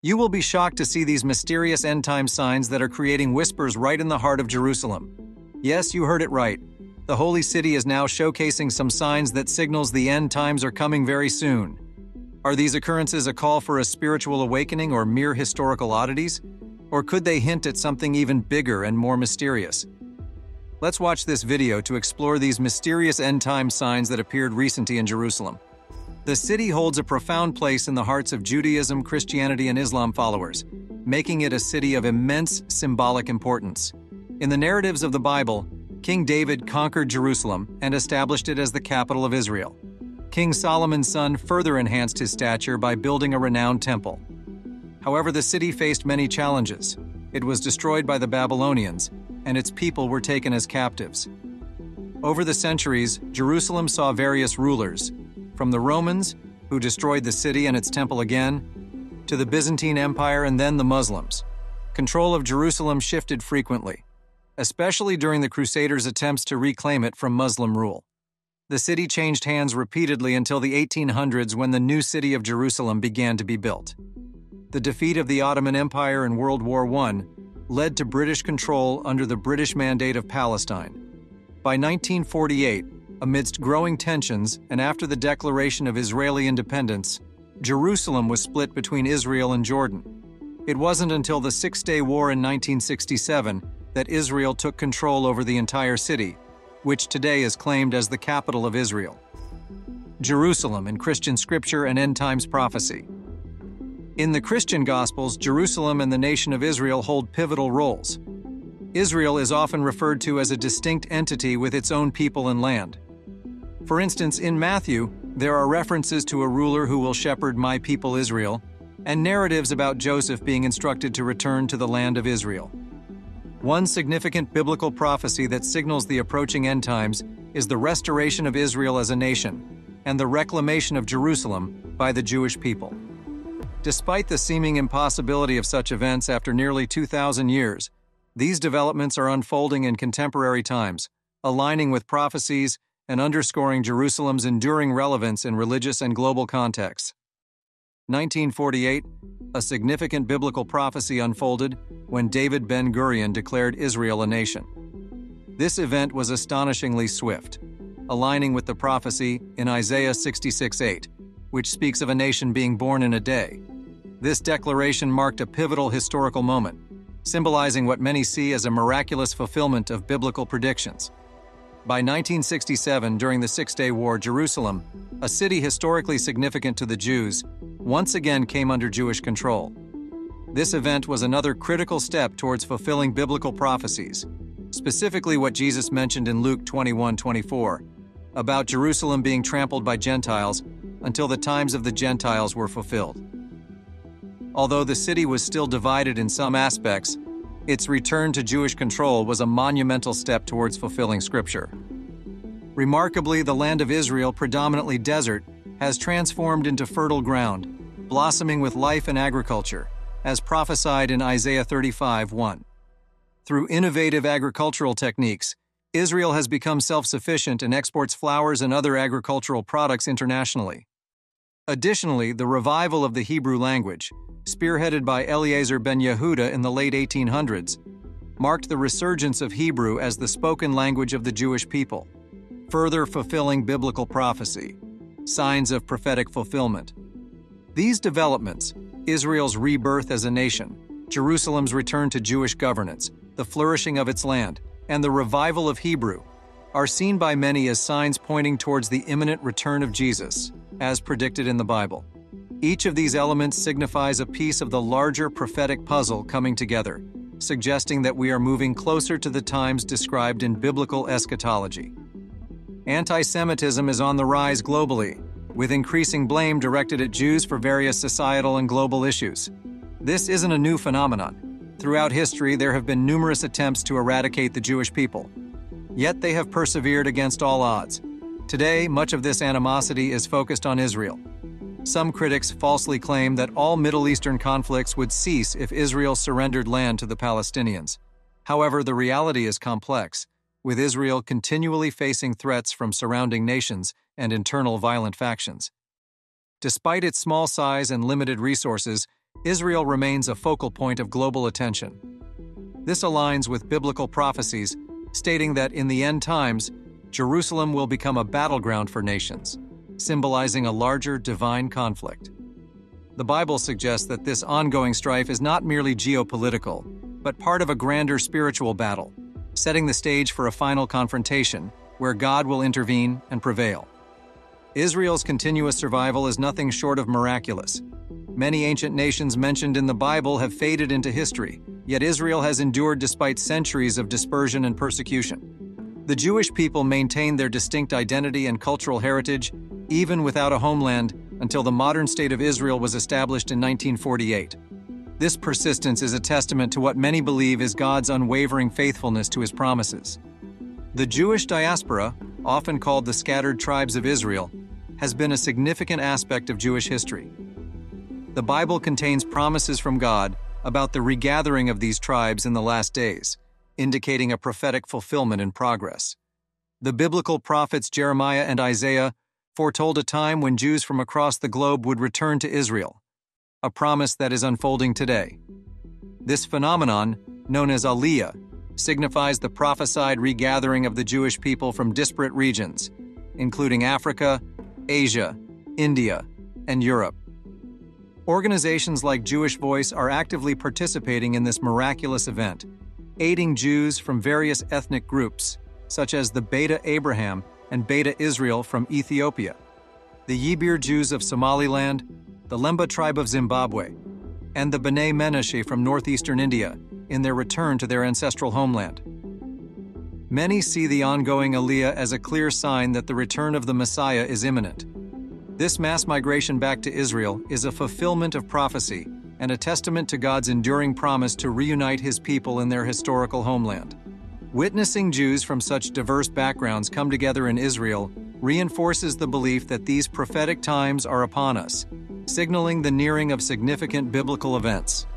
You will be shocked to see these mysterious end-time signs that are creating whispers right in the heart of Jerusalem. Yes, you heard it right. The Holy City is now showcasing some signs that signals the end times are coming very soon. Are these occurrences a call for a spiritual awakening or mere historical oddities? Or could they hint at something even bigger and more mysterious? Let's watch this video to explore these mysterious end-time signs that appeared recently in Jerusalem. The city holds a profound place in the hearts of Judaism, Christianity, and Islam followers, making it a city of immense symbolic importance. In the narratives of the Bible, King David conquered Jerusalem and established it as the capital of Israel. King Solomon's son further enhanced his stature by building a renowned temple. However, the city faced many challenges. It was destroyed by the Babylonians, and its people were taken as captives. Over the centuries, Jerusalem saw various rulers, from the Romans, who destroyed the city and its temple again, to the Byzantine Empire and then the Muslims. Control of Jerusalem shifted frequently, especially during the Crusaders' attempts to reclaim it from Muslim rule. The city changed hands repeatedly until the 1800s when the new city of Jerusalem began to be built. The defeat of the Ottoman Empire in World War I led to British control under the British Mandate of Palestine. By 1948, amidst growing tensions and after the declaration of Israeli independence, Jerusalem was split between Israel and Jordan. It wasn't until the Six-Day War in 1967 that Israel took control over the entire city, which today is claimed as the capital of Israel. Jerusalem in Christian scripture and end times prophecy. In the Christian Gospels, Jerusalem and the nation of Israel hold pivotal roles. Israel is often referred to as a distinct entity with its own people and land. For instance, in Matthew, there are references to a ruler who will shepherd my people Israel, and narratives about Joseph being instructed to return to the land of Israel. One significant biblical prophecy that signals the approaching end times is the restoration of Israel as a nation and the reclamation of Jerusalem by the Jewish people. Despite the seeming impossibility of such events after nearly 2,000 years, these developments are unfolding in contemporary times, aligning with prophecies and underscoring Jerusalem's enduring relevance in religious and global contexts. 1948, a significant biblical prophecy unfolded when David Ben-Gurion declared Israel a nation. This event was astonishingly swift, aligning with the prophecy in Isaiah 66:8, which speaks of a nation being born in a day. This declaration marked a pivotal historical moment, symbolizing what many see as a miraculous fulfillment of biblical predictions. By 1967, during the Six-Day War, Jerusalem, a city historically significant to the Jews, once again came under Jewish control. This event was another critical step towards fulfilling biblical prophecies, specifically what Jesus mentioned in Luke 21:24, about Jerusalem being trampled by Gentiles until the times of the Gentiles were fulfilled. Although the city was still divided in some aspects, its return to Jewish control was a monumental step towards fulfilling Scripture. Remarkably, the land of Israel, predominantly desert, has transformed into fertile ground, blossoming with life and agriculture, as prophesied in Isaiah 35:1. Through innovative agricultural techniques, Israel has become self-sufficient and exports flowers and other agricultural products internationally. Additionally, the revival of the Hebrew language, spearheaded by Eliezer ben Yehuda in the late 1800s, marked the resurgence of Hebrew as the spoken language of the Jewish people, further fulfilling biblical prophecy, signs of prophetic fulfillment. These developments, Israel's rebirth as a nation, Jerusalem's return to Jewish governance, the flourishing of its land, and the revival of Hebrew, are seen by many as signs pointing towards the imminent return of Jesus, as predicted in the Bible. Each of these elements signifies a piece of the larger prophetic puzzle coming together, suggesting that we are moving closer to the times described in biblical eschatology. Anti-Semitism is on the rise globally, with increasing blame directed at Jews for various societal and global issues. This isn't a new phenomenon. Throughout history, there have been numerous attempts to eradicate the Jewish people. Yet they have persevered against all odds. Today, much of this animosity is focused on Israel. Some critics falsely claim that all Middle Eastern conflicts would cease if Israel surrendered land to the Palestinians. However, the reality is complex, with Israel continually facing threats from surrounding nations and internal violent factions. Despite its small size and limited resources, Israel remains a focal point of global attention. This aligns with biblical prophecies, stating that in the end times, Jerusalem will become a battleground for nations, symbolizing a larger divine conflict. The Bible suggests that this ongoing strife is not merely geopolitical, but part of a grander spiritual battle, setting the stage for a final confrontation where God will intervene and prevail. Israel's continuous survival is nothing short of miraculous. Many ancient nations mentioned in the Bible have faded into history, yet Israel has endured despite centuries of dispersion and persecution. The Jewish people maintained their distinct identity and cultural heritage, even without a homeland, until the modern state of Israel was established in 1948. This persistence is a testament to what many believe is God's unwavering faithfulness to his promises. The Jewish diaspora, often called the scattered tribes of Israel, has been a significant aspect of Jewish history. The Bible contains promises from God about the regathering of these tribes in the last days, indicating a prophetic fulfillment in progress. The biblical prophets Jeremiah and Isaiah foretold a time when Jews from across the globe would return to Israel, a promise that is unfolding today. This phenomenon, known as Aliyah, signifies the prophesied regathering of the Jewish people from disparate regions, including Africa, Asia, India, and Europe. Organizations like Jewish Voice are actively participating in this miraculous event, aiding Jews from various ethnic groups, such as the Beta Abraham and Beta Israel from Ethiopia, the Yibir Jews of Somaliland, the Lemba tribe of Zimbabwe, and the B'nai Menashe from northeastern India in their return to their ancestral homeland. Many see the ongoing Aliyah as a clear sign that the return of the Messiah is imminent. This mass migration back to Israel is a fulfillment of prophecy and a testament to God's enduring promise to reunite his people in their historical homeland. Witnessing Jews from such diverse backgrounds come together in Israel reinforces the belief that these prophetic times are upon us, signaling the nearing of significant biblical events.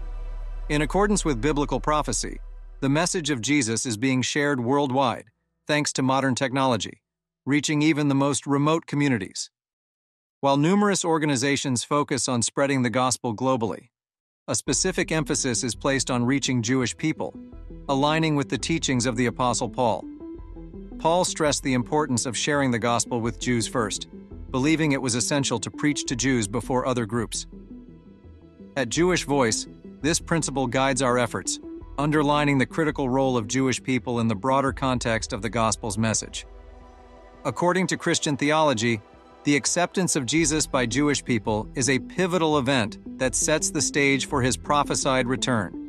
In accordance with biblical prophecy, the message of Jesus is being shared worldwide, thanks to modern technology, reaching even the most remote communities. While numerous organizations focus on spreading the gospel globally, a specific emphasis is placed on reaching Jewish people, aligning with the teachings of the Apostle Paul. Paul stressed the importance of sharing the gospel with Jews first, believing it was essential to preach to Jews before other groups. At Jewish Voice, this principle guides our efforts, underlining the critical role of Jewish people in the broader context of the gospel's message. According to Christian theology, the acceptance of Jesus by Jewish people is a pivotal event that sets the stage for his prophesied return.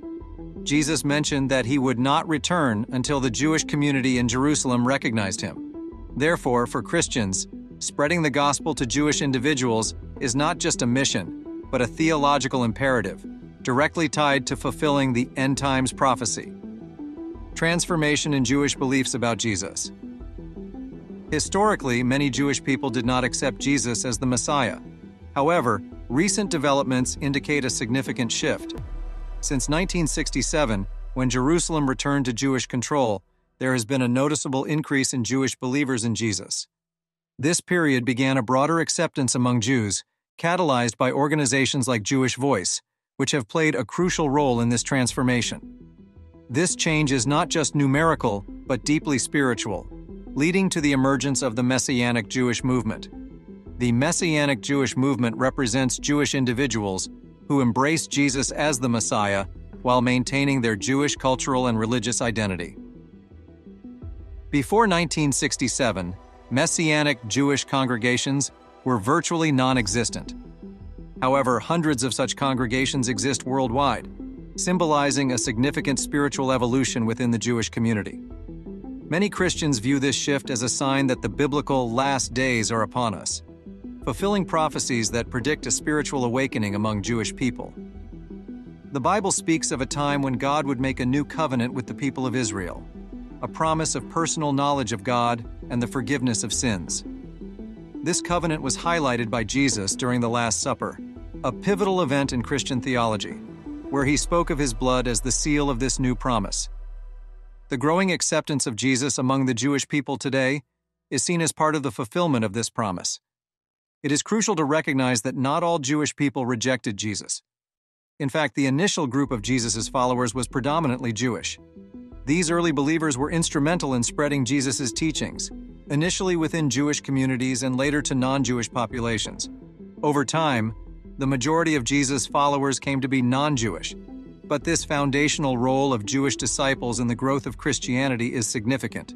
Jesus mentioned that he would not return until the Jewish community in Jerusalem recognized him. Therefore, for Christians, spreading the gospel to Jewish individuals is not just a mission, but a theological imperative, directly tied to fulfilling the end times prophecy. Transformation in Jewish beliefs about Jesus. Historically, many Jewish people did not accept Jesus as the Messiah. However, recent developments indicate a significant shift. Since 1967, when Jerusalem returned to Jewish control, there has been a noticeable increase in Jewish believers in Jesus. This period began a broader acceptance among Jews, catalyzed by organizations like Jewish Voice, which have played a crucial role in this transformation. This change is not just numerical, but deeply spiritual, leading to the emergence of the Messianic Jewish movement. The Messianic Jewish movement represents Jewish individuals who embrace Jesus as the Messiah while maintaining their Jewish cultural and religious identity. Before 1967, Messianic Jewish congregations were virtually non-existent. However, hundreds of such congregations exist worldwide, symbolizing a significant spiritual evolution within the Jewish community. Many Christians view this shift as a sign that the biblical last days are upon us, fulfilling prophecies that predict a spiritual awakening among Jewish people. The Bible speaks of a time when God would make a new covenant with the people of Israel, a promise of personal knowledge of God and the forgiveness of sins. This covenant was highlighted by Jesus during the Last Supper, a pivotal event in Christian theology, where he spoke of his blood as the seal of this new promise. The growing acceptance of Jesus among the Jewish people today is seen as part of the fulfillment of this promise. It is crucial to recognize that not all Jewish people rejected Jesus. In fact, the initial group of Jesus' followers was predominantly Jewish. These early believers were instrumental in spreading Jesus' teachings, initially within Jewish communities and later to non-Jewish populations. Over time, the majority of Jesus' followers came to be non-Jewish, but this foundational role of Jewish disciples in the growth of Christianity is significant.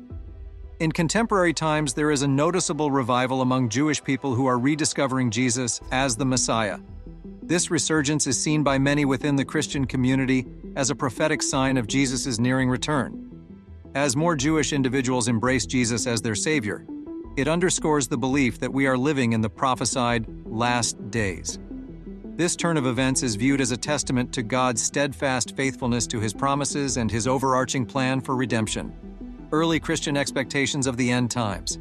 In contemporary times, there is a noticeable revival among Jewish people who are rediscovering Jesus as the Messiah. This resurgence is seen by many within the Christian community as a prophetic sign of Jesus' nearing return. As more Jewish individuals embrace Jesus as their Savior, it underscores the belief that we are living in the prophesied last days. This turn of events is viewed as a testament to God's steadfast faithfulness to His promises and His overarching plan for redemption. Early Christian expectations of the end times.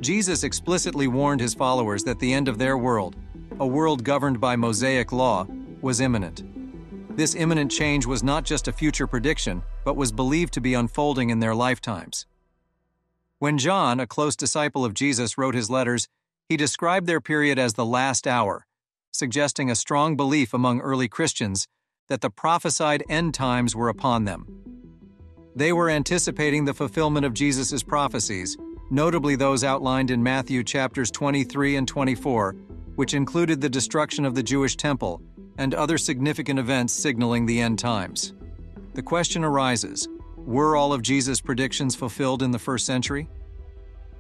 Jesus explicitly warned His followers that the end of their world, a world governed by Mosaic law, was imminent. This imminent change was not just a future prediction, but was believed to be unfolding in their lifetimes. When John, a close disciple of Jesus, wrote his letters, he described their period as the last hour, suggesting a strong belief among early Christians that the prophesied end times were upon them. They were anticipating the fulfillment of Jesus' prophecies, notably those outlined in Matthew chapters 23 and 24, which included the destruction of the Jewish temple and other significant events signaling the end times. The question arises, were all of Jesus' predictions fulfilled in the first century?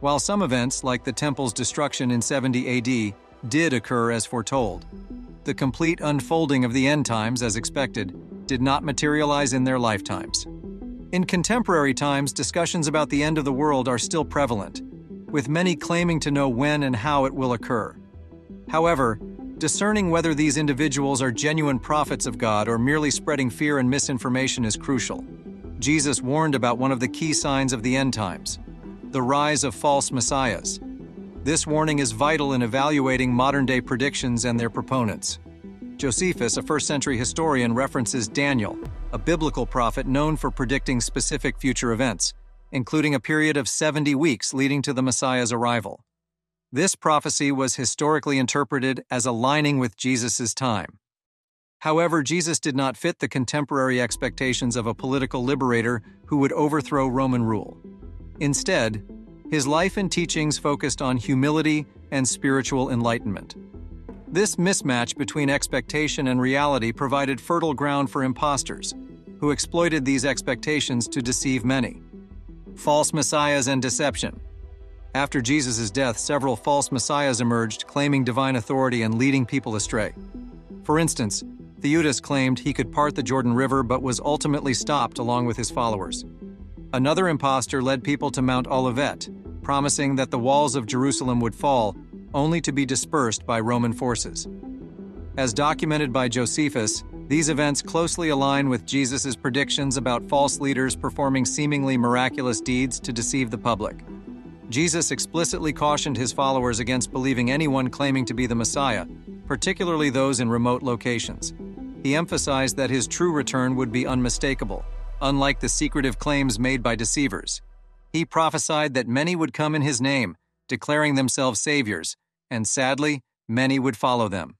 While some events, like the temple's destruction in 70 AD, did occur as foretold, the complete unfolding of the end times, as expected, did not materialize in their lifetimes. In contemporary times, discussions about the end of the world are still prevalent, with many claiming to know when and how it will occur. However, discerning whether these individuals are genuine prophets of God or merely spreading fear and misinformation is crucial. Jesus warned about one of the key signs of the end times, the rise of false messiahs. This warning is vital in evaluating modern-day predictions and their proponents. Josephus, a first-century historian, references Daniel, a biblical prophet known for predicting specific future events, including a period of 70 weeks leading to the Messiah's arrival. This prophecy was historically interpreted as aligning with Jesus' time. However, Jesus did not fit the contemporary expectations of a political liberator who would overthrow Roman rule. Instead, his life and teachings focused on humility and spiritual enlightenment. This mismatch between expectation and reality provided fertile ground for imposters, who exploited these expectations to deceive many. False messiahs and deception. After Jesus' death, several false messiahs emerged, claiming divine authority and leading people astray. For instance, Theudas claimed he could part the Jordan River but was ultimately stopped along with his followers. Another impostor led people to Mount Olivet, promising that the walls of Jerusalem would fall, only to be dispersed by Roman forces. As documented by Josephus, these events closely align with Jesus' predictions about false leaders performing seemingly miraculous deeds to deceive the public. Jesus explicitly cautioned his followers against believing anyone claiming to be the Messiah, particularly those in remote locations. He emphasized that his true return would be unmistakable, unlike the secretive claims made by deceivers. He prophesied that many would come in his name, declaring themselves saviors, and sadly, many would follow them.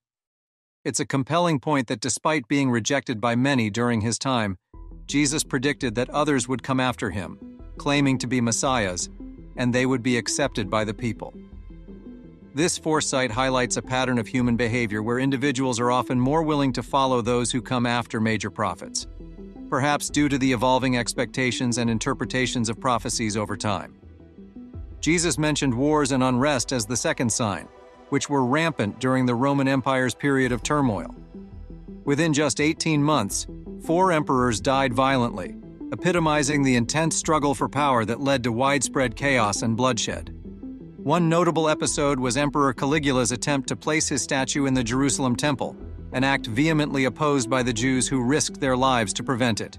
It's a compelling point that despite being rejected by many during his time, Jesus predicted that others would come after him, claiming to be messiahs, and they would be accepted by the people. This foresight highlights a pattern of human behavior where individuals are often more willing to follow those who come after major prophets, perhaps due to the evolving expectations and interpretations of prophecies over time. Jesus mentioned wars and unrest as the second sign, which were rampant during the Roman Empire's period of turmoil. Within just 18 months, 4 emperors died violently, epitomizing the intense struggle for power that led to widespread chaos and bloodshed. One notable episode was Emperor Caligula's attempt to place his statue in the Jerusalem temple, an act vehemently opposed by the Jews who risked their lives to prevent it.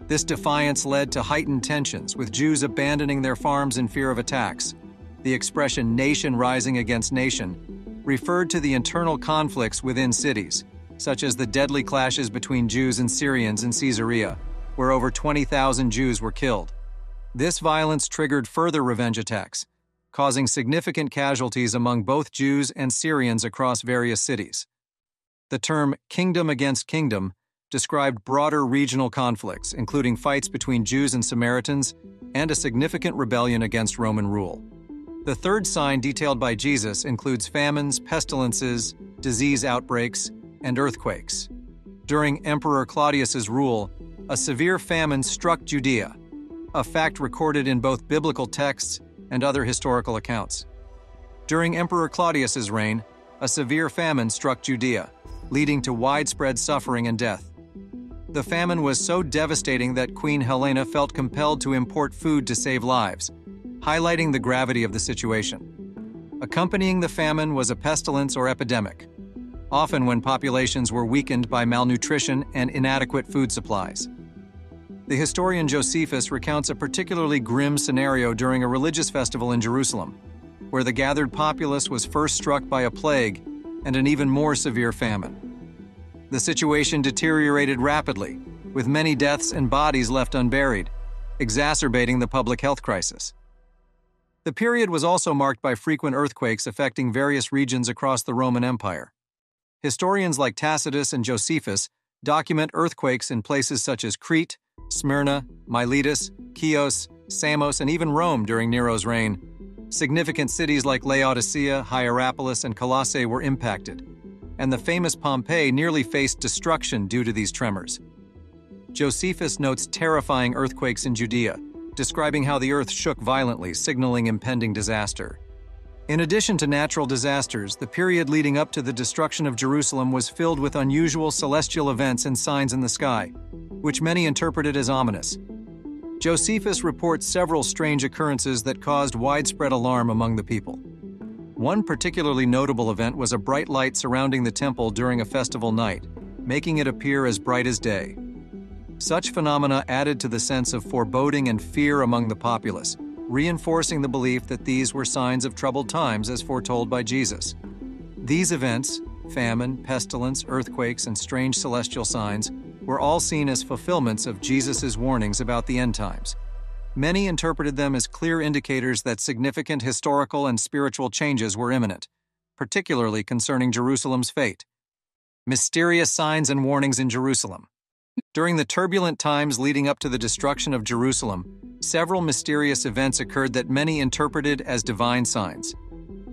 This defiance led to heightened tensions, with Jews abandoning their farms in fear of attacks. The expression "nation rising against nation" referred to the internal conflicts within cities, such as the deadly clashes between Jews and Syrians in Caesarea, where over 20,000 Jews were killed. This violence triggered further revenge attacks, causing significant casualties among both Jews and Syrians across various cities. The term "kingdom against kingdom" described broader regional conflicts, including fights between Jews and Samaritans, and a significant rebellion against Roman rule. The third sign detailed by Jesus includes famines, pestilences, disease outbreaks, and earthquakes. During Emperor Claudius's rule, a severe famine struck Judea, a fact recorded in both biblical texts and other historical accounts. During Emperor Claudius's reign, a severe famine struck Judea, leading to widespread suffering and death. The famine was so devastating that Queen Helena felt compelled to import food to save lives, highlighting the gravity of the situation. Accompanying the famine was a pestilence or epidemic, often when populations were weakened by malnutrition and inadequate food supplies. The historian Josephus recounts a particularly grim scenario during a religious festival in Jerusalem, where the gathered populace was first struck by a plague and an even more severe famine. The situation deteriorated rapidly, with many deaths and bodies left unburied, exacerbating the public health crisis. The period was also marked by frequent earthquakes affecting various regions across the Roman Empire. Historians like Tacitus and Josephus document earthquakes in places such as Crete, Smyrna, Miletus, Chios, Samos, and even Rome during Nero's reign. Significant cities like Laodicea, Hierapolis, and Colossae were impacted, and the famous Pompeii nearly faced destruction due to these tremors. Josephus notes terrifying earthquakes in Judea, describing how the earth shook violently, signaling impending disaster. In addition to natural disasters, the period leading up to the destruction of Jerusalem was filled with unusual celestial events and signs in the sky, which many interpreted as ominous. Josephus reports several strange occurrences that caused widespread alarm among the people. One particularly notable event was a bright light surrounding the temple during a festival night, making it appear as bright as day. Such phenomena added to the sense of foreboding and fear among the populace, reinforcing the belief that these were signs of troubled times as foretold by Jesus. These events, famine, pestilence, earthquakes, and strange celestial signs, were all seen as fulfillments of Jesus' warnings about the end times. Many interpreted them as clear indicators that significant historical and spiritual changes were imminent, particularly concerning Jerusalem's fate. Mysterious signs and warnings in Jerusalem. During the turbulent times leading up to the destruction of Jerusalem, several mysterious events occurred that many interpreted as divine signs.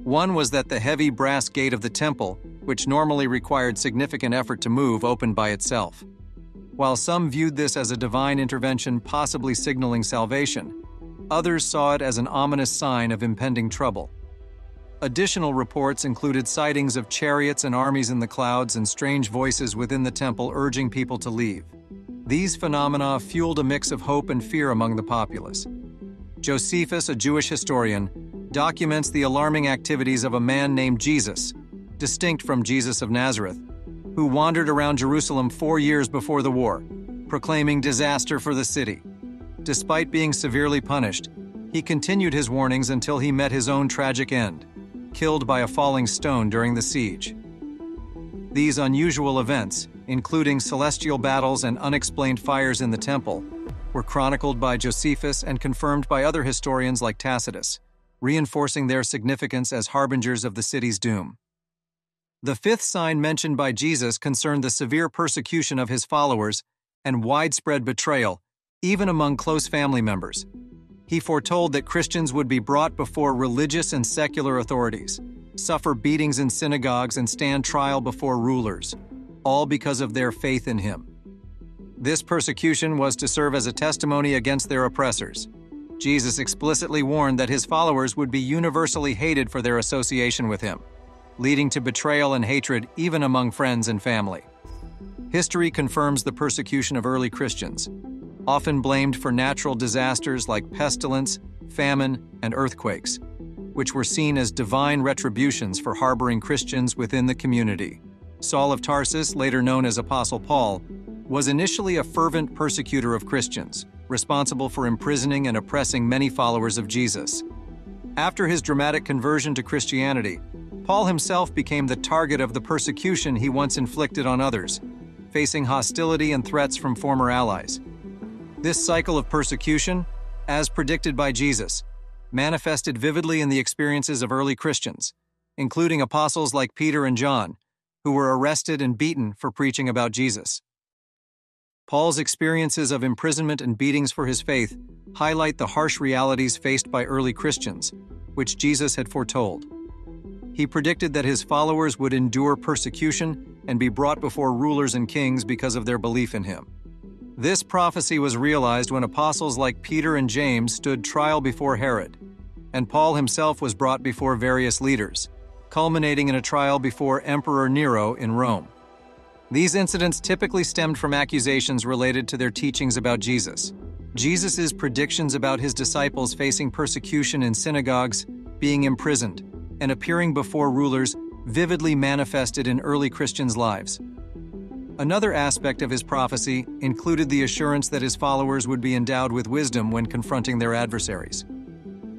One was that the heavy brass gate of the temple, which normally required significant effort to move, opened by itself. While some viewed this as a divine intervention possibly signaling salvation, others saw it as an ominous sign of impending trouble. Additional reports included sightings of chariots and armies in the clouds and strange voices within the temple urging people to leave. These phenomena fueled a mix of hope and fear among the populace. Josephus, a Jewish historian, documents the alarming activities of a man named Jesus, distinct from Jesus of Nazareth, who wandered around Jerusalem 4 years before the war, proclaiming disaster for the city. Despite being severely punished, he continued his warnings until he met his own tragic end, killed by a falling stone during the siege. These unusual events, including celestial battles and unexplained fires in the temple, were chronicled by Josephus and confirmed by other historians like Tacitus, reinforcing their significance as harbingers of the city's doom. The fifth sign mentioned by Jesus concerned the severe persecution of his followers and widespread betrayal, even among close family members. He foretold that Christians would be brought before religious and secular authorities, suffer beatings in synagogues, and stand trial before rulers, all because of their faith in him. This persecution was to serve as a testimony against their oppressors. Jesus explicitly warned that his followers would be universally hated for their association with him, leading to betrayal and hatred even among friends and family. History confirms the persecution of early Christians, often blamed for natural disasters like pestilence, famine, and earthquakes, which were seen as divine retributions for harboring Christians within the community. Saul of Tarsus, later known as Apostle Paul, was initially a fervent persecutor of Christians, responsible for imprisoning and oppressing many followers of Jesus. After his dramatic conversion to Christianity, Paul himself became the target of the persecution he once inflicted on others, facing hostility and threats from former allies. This cycle of persecution, as predicted by Jesus, manifested vividly in the experiences of early Christians, including apostles like Peter and John, who were arrested and beaten for preaching about Jesus. Paul's experiences of imprisonment and beatings for his faith highlight the harsh realities faced by early Christians, which Jesus had foretold. He predicted that his followers would endure persecution and be brought before rulers and kings because of their belief in him. This prophecy was realized when apostles like Peter and James stood trial before Herod, and Paul himself was brought before various leaders, culminating in a trial before Emperor Nero in Rome. These incidents typically stemmed from accusations related to their teachings about Jesus. Jesus' predictions about his disciples facing persecution in synagogues, being imprisoned, and appearing before rulers vividly manifested in early Christians' lives. Another aspect of his prophecy included the assurance that his followers would be endowed with wisdom when confronting their adversaries.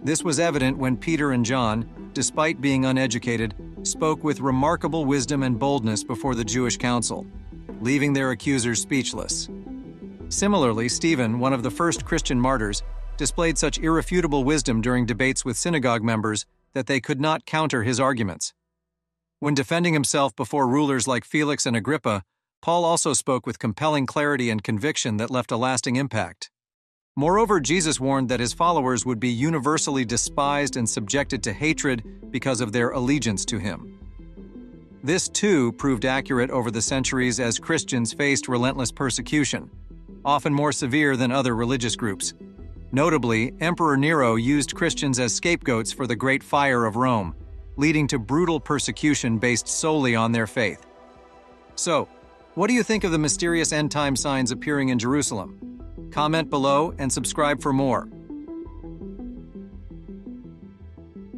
This was evident when Peter and John, despite being uneducated, spoke with remarkable wisdom and boldness before the Jewish council, leaving their accusers speechless. Similarly, Stephen, one of the first Christian martyrs, displayed such irrefutable wisdom during debates with synagogue members that they could not counter his arguments. When defending himself before rulers like Felix and Agrippa, Paul also spoke with compelling clarity and conviction that left a lasting impact. Moreover, Jesus warned that his followers would be universally despised and subjected to hatred because of their allegiance to him. This, too, proved accurate over the centuries as Christians faced relentless persecution, often more severe than other religious groups. Notably, Emperor Nero used Christians as scapegoats for the Great Fire of Rome, leading to brutal persecution based solely on their faith. So, what do you think of the mysterious end-time signs appearing in Jerusalem? Comment below and subscribe for more.